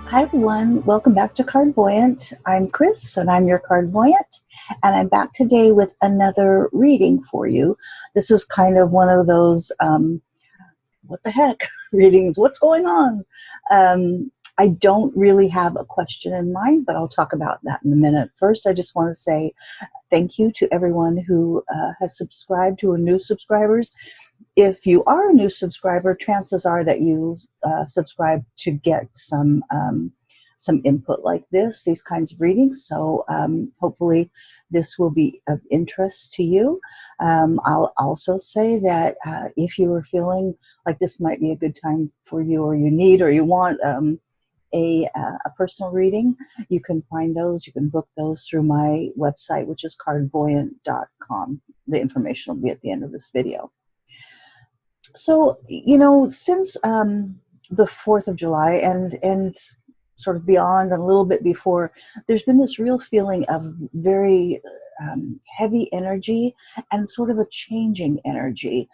Hi everyone, welcome back to Cardvoyant. I'm Kris and I'm your Cardvoyant, and I'm back today with another reading for you. This is kind of one of those what the heck readings, what's going on? I don't really have a question in mind, but I'll talk about that in a minute. First, I just want to say thank you to everyone who has subscribed, who are new subscribers. If you are a new subscriber, chances are that you subscribe to get some input like this, these kinds of readings. So hopefully this will be of interest to you. I'll also say that if you are feeling like this might be a good time for you, or you need or you want a personal reading, you can find those, you can book those through my website, which is cardvoyant.com. The information will be at the end of this video. So, since the 4th of July and sort of beyond and a little bit before, there's been this real feeling of very heavy energy and sort of a changing energy,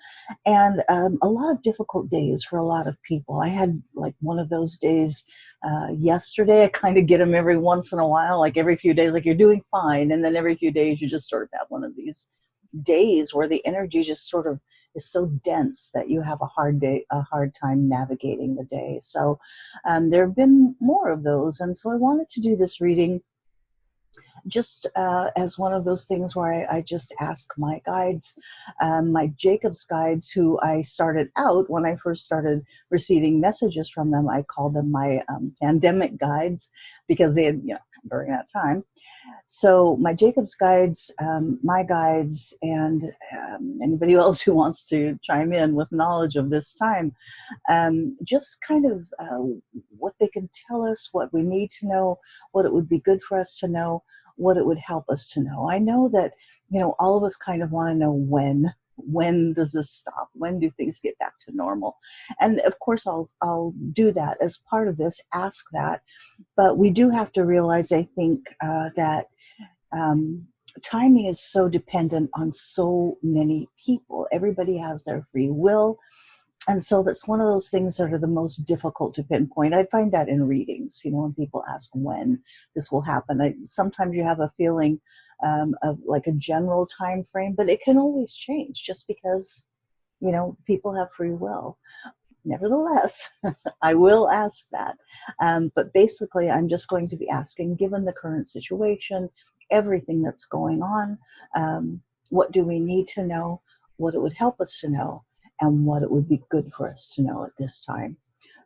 and a lot of difficult days for a lot of people. I had like one of those days yesterday. I kind of get them every once in a while, like every few days, like you're doing fine, and then every few days you just sort of have one of these days where the energy just sort of is so dense that you have a hard time navigating the day. So there have been more of those, and so I wanted to do this reading just as one of those things where I just ask my guides, my Jacob's guides, who I started out when I first started receiving messages from them. I called them my pandemic guides because they had, during that time. So my Jacob's guides, my guides, and anybody else who wants to chime in with knowledge of this time, just kind of what they can tell us, what we need to know, what it would be good for us to know, what it would help us to know. I know that, all of us kind of want to know when does this stop? When do things get back to normal? And of course, I'll do that as part of this, ask that. But we do have to realize, I think, that timing is so dependent on so many people. Everybody has their free will. And so that's one of those things that are the most difficult to pinpoint. I find that in readings, when people ask when this will happen. Sometimes you have a feeling of like a general time frame, but it can always change just because, people have free will. Nevertheless, I will ask that. But basically, I'm just going to be asking, given the current situation, everything that's going on, what do we need to know, what it would help us to know, and what it would be good for us to know at this time.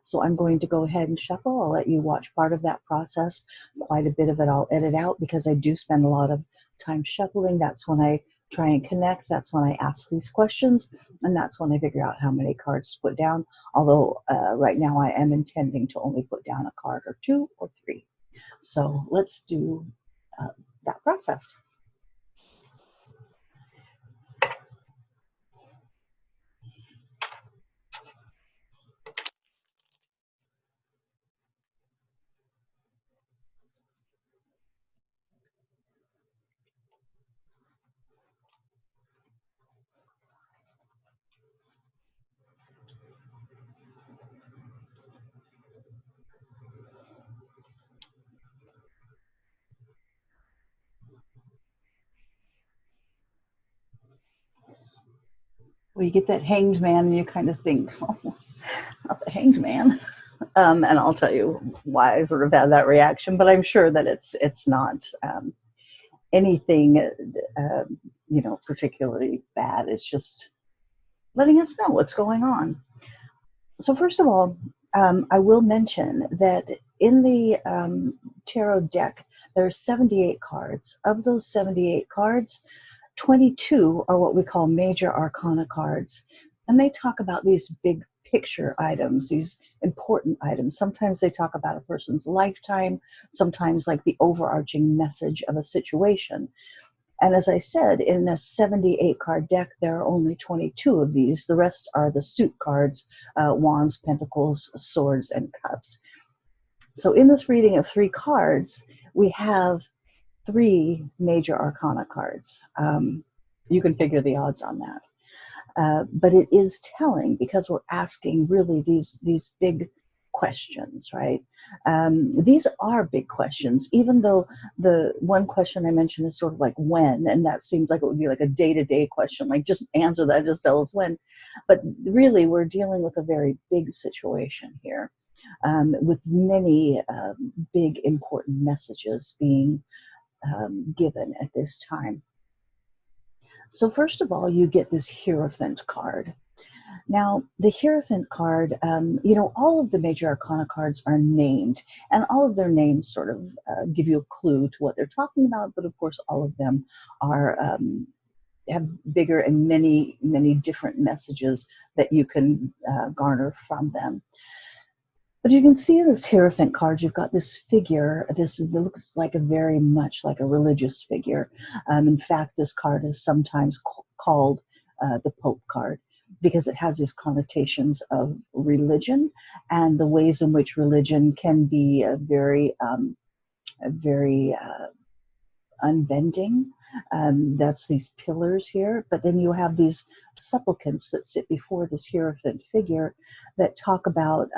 So I'm going to go ahead and shuffle. I'll let you watch part of that process. Quite a bit of it I'll edit out because I do spend a lot of time shuffling. That's when I try and connect. That's when I ask these questions. And that's when I figure out how many cards to put down. Although right now I am intending to only put down a card or two or three. So let's do that process. Well, you get that hanged man and you kind of think, oh, not the hanged man. And I'll tell you why I sort of had that reaction, but I'm sure that it's not anything, particularly bad. It's just letting us know what's going on. So first of all, I will mention that in the tarot deck, there are 78 cards. Of those 78 cards, 22 are what we call major arcana cards. And they talk about these big picture items, these important items. Sometimes they talk about a person's lifetime, sometimes like the overarching message of a situation. And as I said, in a 78 card deck, there are only 22 of these. The rest are the suit cards, wands, pentacles, swords, and cups. So in this reading of 3 cards, we have 3 major arcana cards. You can figure the odds on that. But it is telling because we're asking really these big questions, right? These are big questions, even though the one question I mentioned is sort of like when, and that seems like it would be like a day-to-day question, like just answer that, just tell us when. But really, we're dealing with a very big situation here, with many big, important messages being given at this time. So first of all, you get this Hierophant card. Now, the Hierophant card, all of the major Arcana cards are named, and all of their names sort of give you a clue to what they're talking about, but of course, all of them are have bigger and many, many different messages that you can garner from them. But you can see this Hierophant card, you've got this figure, this looks like very much like a religious figure. In fact, this card is sometimes called the Pope card, because it has these connotations of religion and the ways in which religion can be very unbending. That's these pillars here, but then you have these supplicants that sit before this Hierophant figure that talk about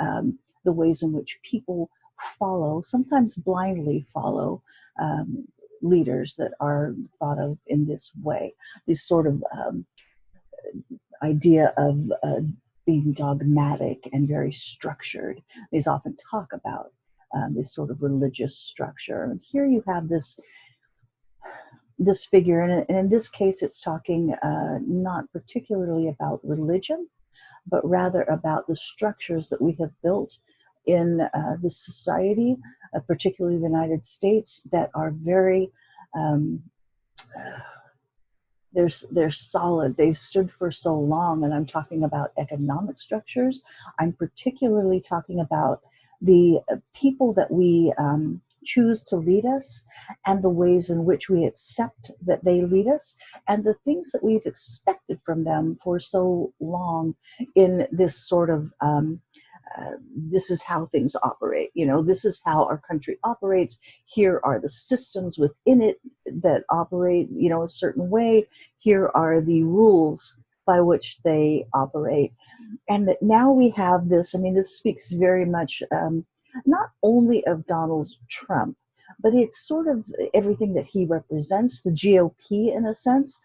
the ways in which people follow, sometimes blindly follow, leaders that are thought of in this way. These sort of idea of being dogmatic and very structured. These often talk about this sort of religious structure. And here you have this figure, and in this case, it's talking not particularly about religion, but rather about the structures that we have built in this society, particularly the United States, that are very they're solid. They've stood for so long, and I'm talking about economic structures. I'm particularly talking about the people that we choose to lead us, and the ways in which we accept that they lead us, and the things that we've expected from them for so long in this sort of this is how things operate. This is how our country operates. Here are the systems within it that operate, a certain way. Here are the rules by which they operate. And that now we have this, this speaks very much not only of Donald Trump, but it's sort of everything that he represents, the GOP in a sense,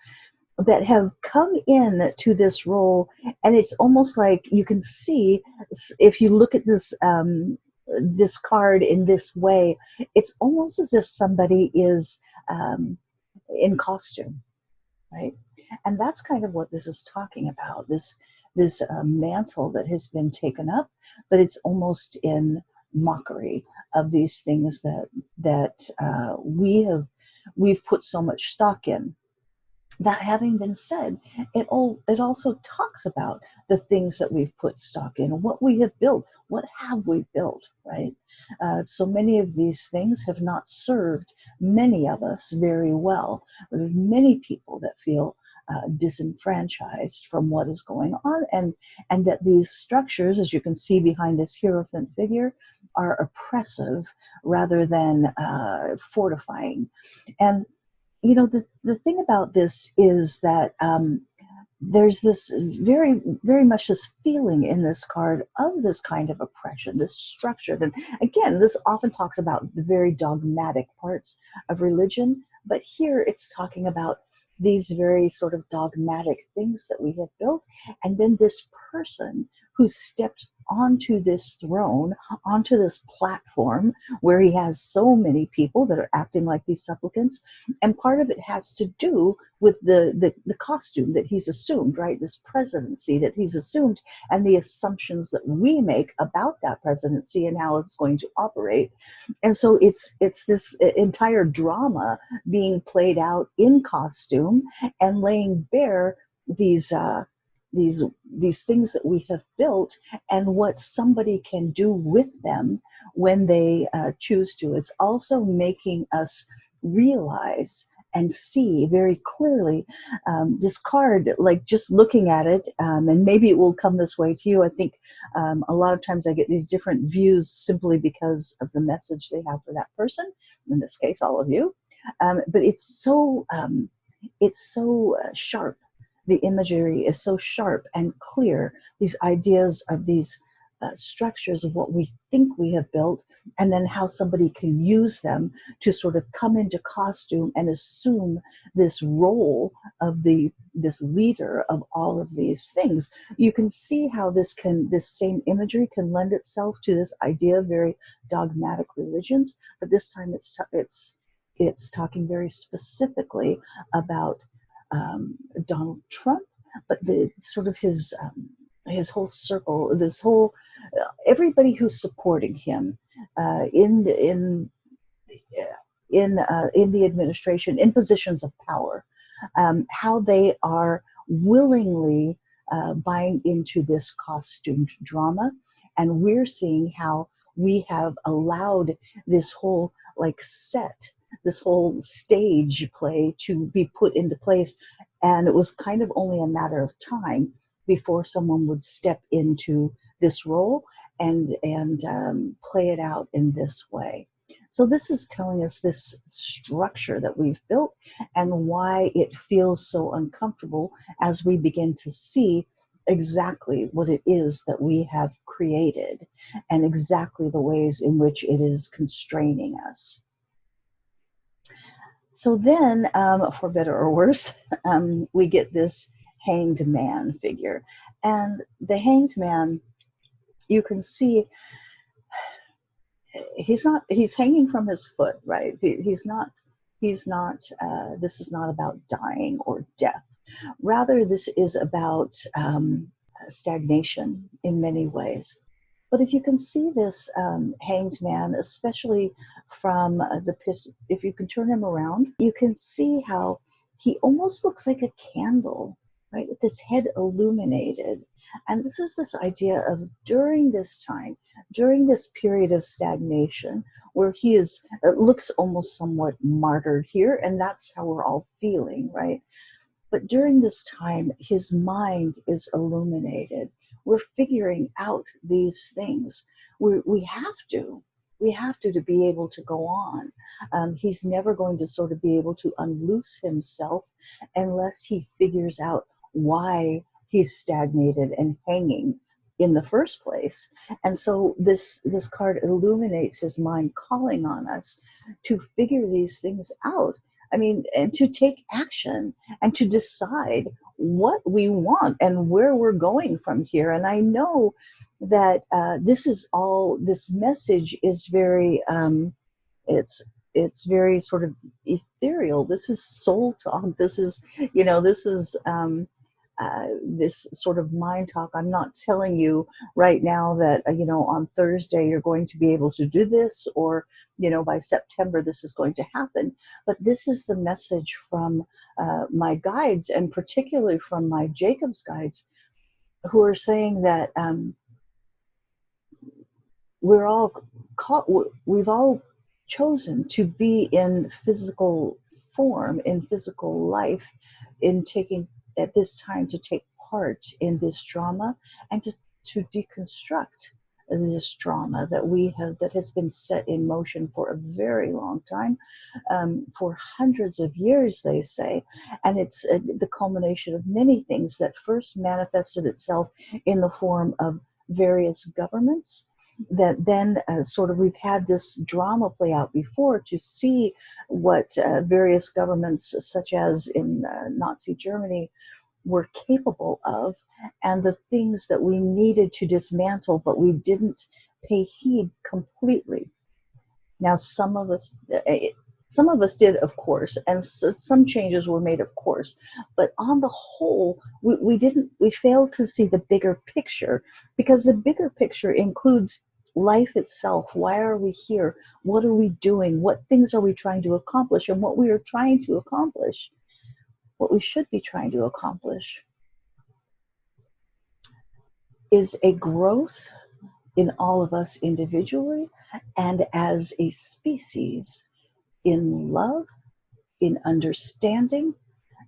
that have come in to this role. And it's almost like you can see, if you look at this this card in this way, it's almost as if somebody is in costume, right? And that's kind of what this is talking about, this mantle that has been taken up, but it's almost in mockery of these things that we've put so much stock in. That having been said, it also talks about the things that we've put stock in, what we have built, what have we built, right? So many of these things have not served many of us very well. There's many people that feel disenfranchised from what is going on, and that these structures, as you can see behind this Hierophant figure, are oppressive rather than fortifying. And the thing about this is that there's this very, very much this feeling in this card of this kind of oppression, this structured. And again, this often talks about the very dogmatic parts of religion, but here it's talking about these very sort of dogmatic things that we have built. And then this person who stepped onto this throne, onto this platform where he has so many people that are acting like these supplicants. And part of it has to do with the costume that he's assumed, right? This presidency that he's assumed, and the assumptions that we make about that presidency and how it's going to operate. And so it's this entire drama being played out in costume and laying bare these things that we have built and what somebody can do with them when they choose to. It's also making us realize and see very clearly this card, like just looking at it, and maybe it will come this way to you. I think a lot of times I get these different views simply because of the message they have for that person, in this case, all of you. But it's so sharp. The imagery is so sharp and clear. These ideas of these structures of what we think we have built, and then how somebody can use them to sort of come into costume and assume this role of this leader of all of these things. You can see how this same imagery can lend itself to this idea of very dogmatic religions, but this time it's talking very specifically about Donald Trump, but the sort of his whole circle, this whole everybody who's supporting him in the administration, in positions of power, how they are willingly buying into this costumed drama, and we're seeing how we have allowed this whole this whole stage play to be put into place, and it was kind of only a matter of time before someone would step into this role and play it out in this way. So this is telling us this structure that we've built and why it feels so uncomfortable as we begin to see exactly what it is that we have created and exactly the ways in which it is constraining us. So then, for better or worse, we get this hanged man figure. And the hanged man, you can see he's hanging from his foot, right? He's not, this is not about dying or death. Rather, this is about stagnation in many ways. But if you can see this hanged man, especially from if you can turn him around, you can see how he almost looks like a candle, right? With his head illuminated. And this is this idea of during this time, during this period of stagnation, where he looks almost somewhat martyred here, and that's how we're all feeling, right? But during this time, his mind is illuminated. We're figuring out these things. We have to be able to go on. He's never going to sort of be able to unloose himself unless he figures out why he's stagnated and hanging in the first place. And so this card illuminates his mind, calling on us to figure these things out. I mean, and to take action and to decide what we want and where we're going from here. And I know that this message is very, it's very sort of ethereal. This is soul talk. This is, this sort of mind talk. I'm not telling you right now that, on Thursday you're going to be able to do this, or, by September this is going to happen. But this is the message from my guides, and particularly from my Jacob's guides, who are saying that we've all chosen to be in physical form, in physical life, in taking at this time to take part in this drama and to deconstruct this drama that has been set in motion for a very long time, for hundreds of years, they say. And it's the culmination of many things that first manifested itself in the form of various governments, that then sort of we've had this drama play out before to see what various governments, such as in Nazi Germany, were capable of, and the things that we needed to dismantle, but we didn't pay heed completely. Now, some of us did, of course, and some changes were made, of course, but on the whole, we failed to see the bigger picture, because the bigger picture includes life itself. Why are we here? What are we doing? What things are we trying to accomplish? And what we are trying to accomplish, what we should be trying to accomplish, is a growth in all of us individually and as a species, in love, in understanding,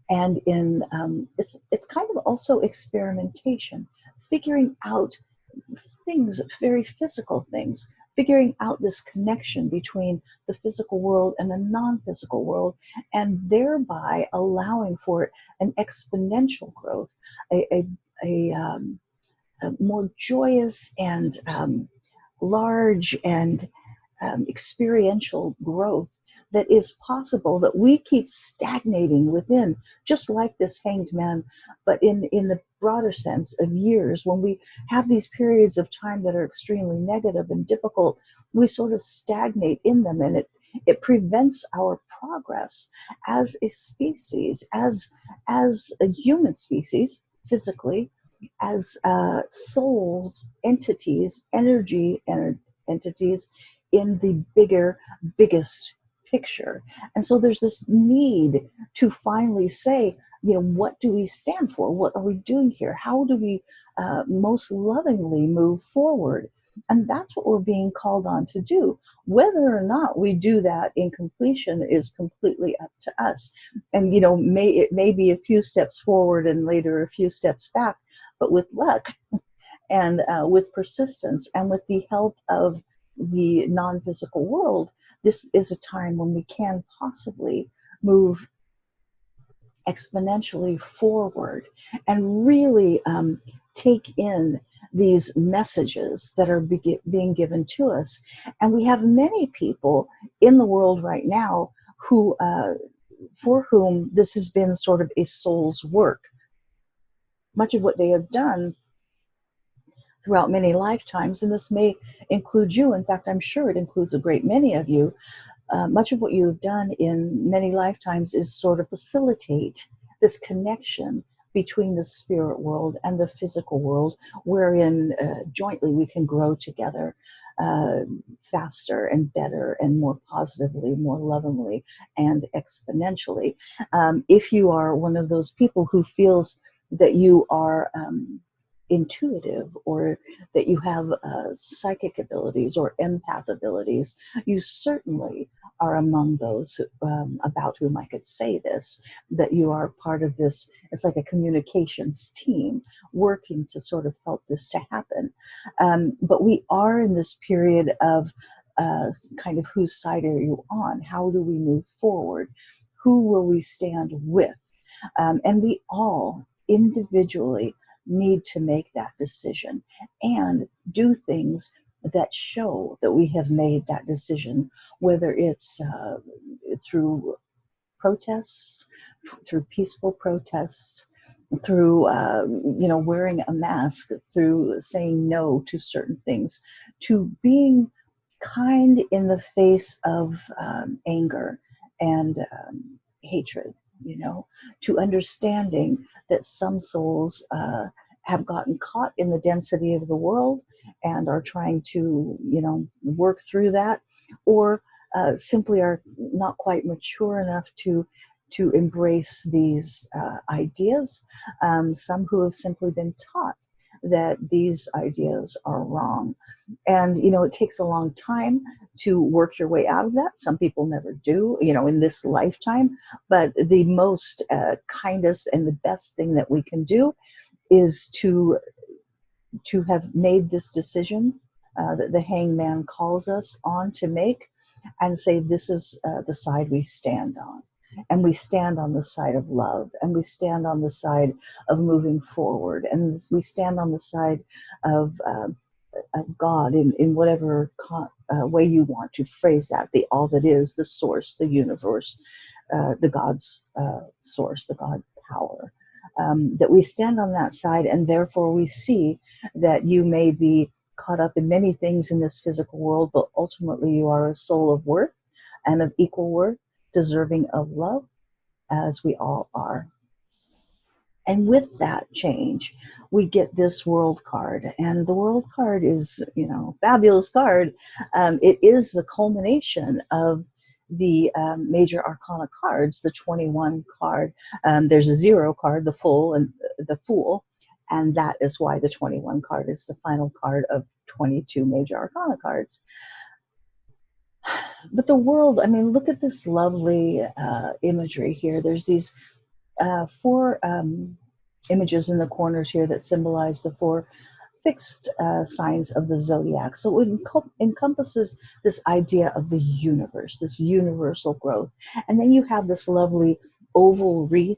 and in it's kind of also experimentation, figuring out things, very physical things, figuring out this connection between the physical world and the non-physical world, and thereby allowing for an exponential growth, a more joyous and large and experiential growth that is possible, that we keep stagnating within, just like this hanged man, but in the broader sense of years, when we have these periods of time that are extremely negative and difficult, we sort of stagnate in them, and it prevents our progress as a species, as a human species, physically, as souls, entities, energy entities in the biggest picture. And so there's this need to finally say, what do we stand for? What are we doing here? How do we most lovingly move forward? And that's what we're being called on to do. Whether or not we do that in completion is completely up to us. And it may be a few steps forward and later a few steps back, but with luck and with persistence and with the help of the non-physical world, this is a time when we can possibly move exponentially forward and really take in these messages that are being given to us. And we have many people in the world right now who, for whom this has been sort of a soul's work. Much of what they have done throughout many lifetimes, and this may include you. In fact, I'm sure it includes a great many of you. Much of what you've done in many lifetimes is sort of facilitate this connection between the spirit world and the physical world, wherein jointly we can grow together faster and better and more positively, more lovingly, and exponentially. If you are one of those people who feels that you are intuitive, or that you have psychic abilities or empath abilities, you certainly are among those about whom I could say this, that you are part of this. It's like a communications team working to sort of help this to happen. But we are in this period of kind of, whose side are you on? How do we move forward? Who will we stand with? And we all individually need to make that decision and do things that show that we have made that decision, whether it's through protests, through peaceful protests, through wearing a mask, through saying no to certain things, to being kind in the face of anger and hatred, to understanding that some souls have gotten caught in the density of the world and are trying to, work through that, or simply are not quite mature enough to embrace these ideas. Some who have simply been taught that these ideas are wrong. And, it takes a long time to work your way out of that. Some people never do, in this lifetime. But the most kindest and the best thing that we can do is to have made this decision that the hangman calls us on to make, and say, this is the side we stand on. And we stand on the side of love, and we stand on the side of moving forward, and we stand on the side of God in whatever way you want to phrase that, the all that is, the source, the universe, the God's source, the God power. That we stand on that side, and therefore we see that you may be caught up in many things in this physical world, but ultimately you are a soul of worth and of equal worth, deserving of love, as we all are. And with that change, we get this world card. And the world card is, fabulous card. It is the culmination of the major arcana cards, the 21 card. There's a 0 card, the Fool, and the Fool. And that is why the 21 card is the final card of 22 major arcana cards. But the world, look at this lovely imagery here. There's these 4 images in the corners here that symbolize the 4 fixed signs of the zodiac. So it encompasses this idea of the universe, this universal growth. And then you have this lovely oval wreath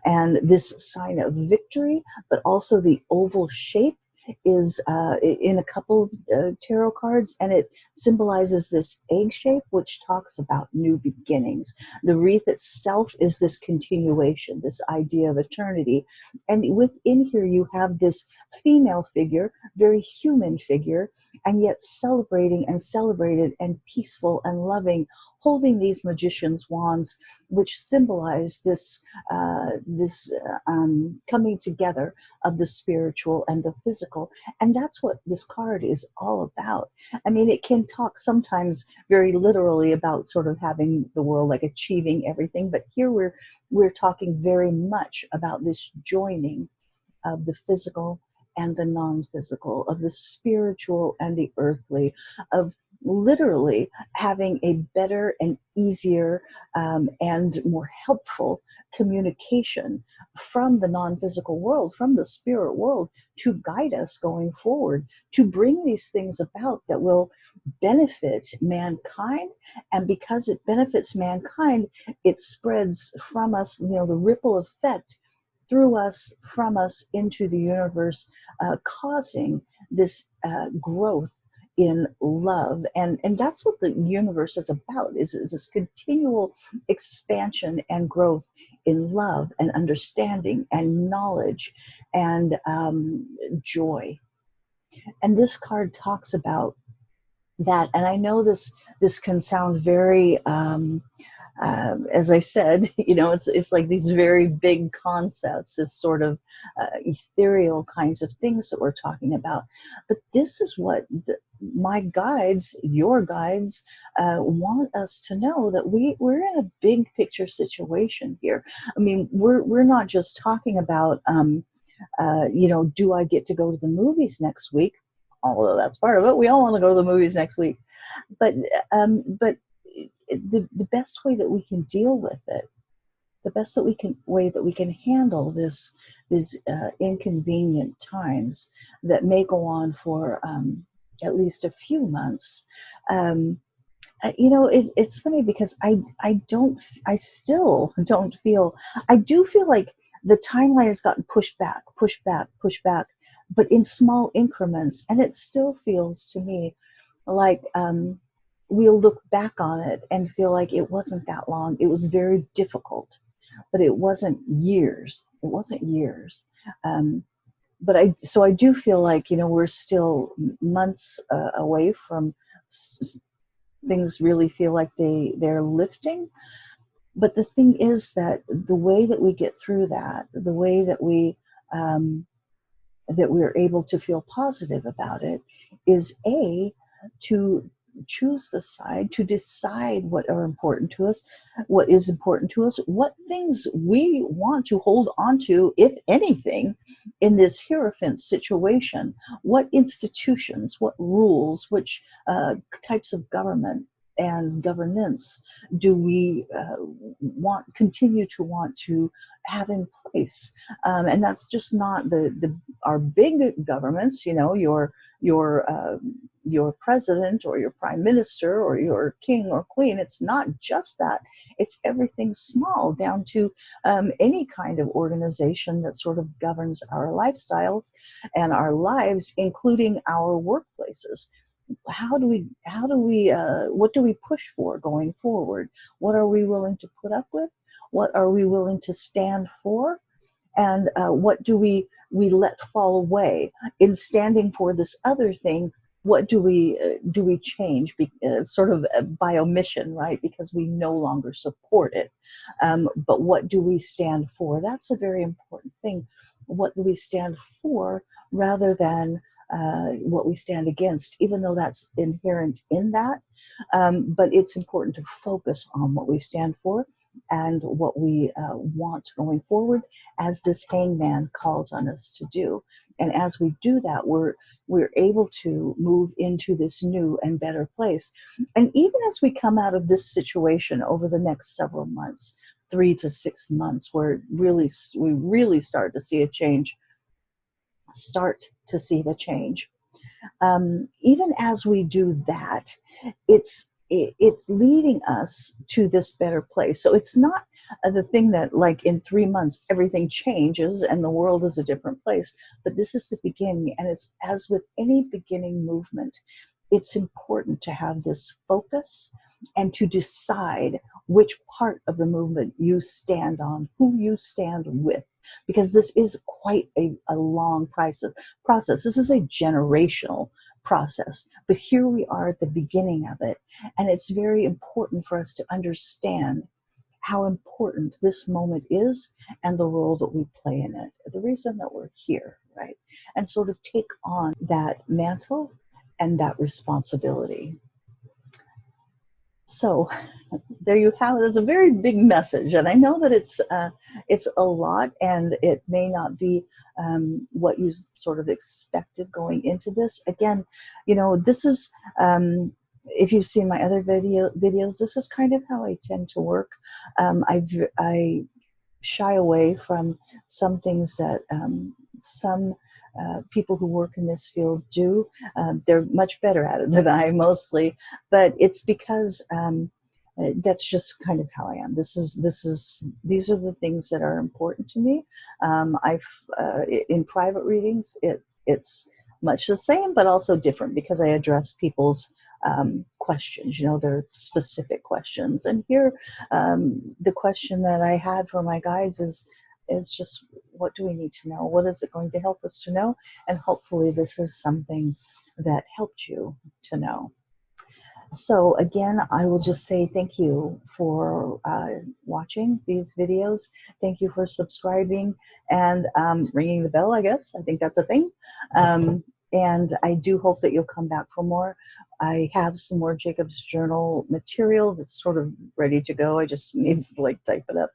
and this sign of victory, but also the oval shape is in a couple of tarot cards, and it symbolizes this egg shape, which talks about new beginnings. The wreath itself is this continuation, this idea of eternity. And within here, you have this female figure, very human figure, and yet celebrating and celebrated and peaceful and loving, holding these magician's wands, which symbolize this coming together of the spiritual and the physical. And that's what this card is all about. I mean, it can talk sometimes very literally about sort of having the world, like achieving everything, but here we're talking very much about this joining of the physical and the non-physical, of the spiritual and the earthly, of literally having a better and easier and more helpful communication from the non-physical world, from the spirit world, to guide us going forward, to bring these things about that will benefit mankind. And because it benefits mankind, it spreads from us, the ripple effect through us, from us into the universe, causing this growth in love. And that's what the universe is about, is this continual expansion and growth in love and understanding and knowledge and joy. And this card talks about that. And I know this can sound very as I said, it's like these very big concepts, this sort of ethereal kinds of things that we're talking about. But this is what my guides, your guides, want us to know, that we're in a big picture situation here. I mean, we're not just talking about, do I get to go to the movies next week? Although that's part of it. We all want to go to the movies next week. But the best way that we can deal with it, the best way that we can handle these inconvenient times that may go on for at least a few months. It's funny because I still don't feel. I do feel like the timeline has gotten pushed back, but in small increments, and it still feels to me like we'll look back on it and feel like it wasn't that long. It was very difficult, but it wasn't years. It wasn't years. But I do feel like, we're still months away from things really feel like they're lifting. But the thing is that the way that we get through that, the way that we're able to feel positive about it, is to choose the side, to decide what are important to us, what is important to us, what things we want to hold on to, if anything, in this Hierophant situation, what institutions, what rules, which types of government and governance do we continue to want to have in place. And that's just not our big governments, your president or your prime minister or your king or queen. It's not just that. It's everything small, down to any kind of organization that sort of governs our lifestyles and our lives, including our workplaces. What do we push for going forward? What are we willing to put up with? What are we willing to stand for? And what do we let fall away in standing for this other thing? What do we change, sort of by omission, right? Because we no longer support it. But what do we stand for? That's a very important thing. What do we stand for rather than what we stand against, even though that's inherent in that. But it's important to focus on what we stand for and what we want going forward, as this hangman calls on us to do. And as we do that, we're able to move into this new and better place. And even as we come out of this situation over the next several months, 3 to 6 months, where we really start to see the change. Even as we do that, it's it's leading us to this better place. So it's not the thing that like in 3 months everything changes and the world is a different place, but this is the beginning. And it's as with any beginning movement, it's important to have this focus and to decide which part of the movement you stand on, who you stand with, because this is quite a long process. This is a generational process, but here we are at the beginning of it. And it's very important for us to understand how important this moment is and the role that we play in it, the reason that we're here, right? And sort of take on that mantle and that responsibility. So there you have it. It's a very big message, and I know that it's a lot, and it may not be what you sort of expected going into this. Again, you know, this is if you've seen my other videos, this is kind of how I tend to work. I shy away from some things that some people who work in this field do. They're much better at it than I mostly, but it's because that's just kind of how I am. These are the things that are important to me. In private readings, it's much the same, but also different because I address people's questions. You know, they're specific questions. And here, the question that I had for my guides is just, what do we need to know? What is it going to help us to know? And hopefully this is something that helped you to know. So again, I will just say thank you for watching these videos. Thank you for subscribing and ringing the bell, I guess. I think that's a thing. And I do hope that you'll come back for more. I have some more Jacob's Journal material that's sort of ready to go. I just need to like type it up.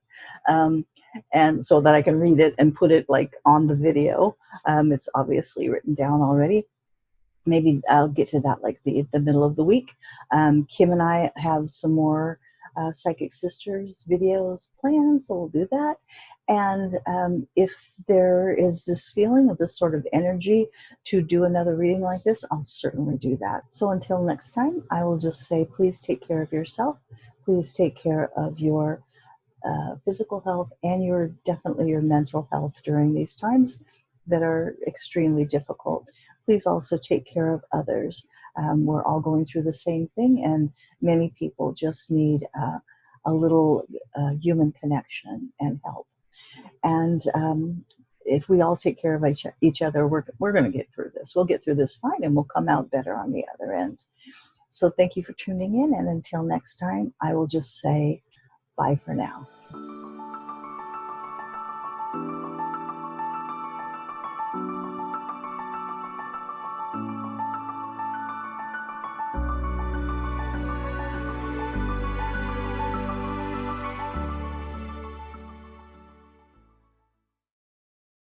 And so that I can read it and put it like on the video. It's obviously written down already. Maybe I'll get to that like the middle of the week. Kim and I have some more Psychic Sisters videos planned, so we'll do that. And if there is this feeling of this sort of energy to do another reading like this, I'll certainly do that. So until next time, I will just say, please take care of yourself. Please take care of your physical health and definitely your mental health during these times that are extremely difficult. Please also take care of others. We're all going through the same thing, and many people just need a little human connection and help. And if we all take care of each other, we're going to get through this. We'll get through this fine, and we'll come out better on the other end. So thank you for tuning in, and until next time, I will just say bye for now.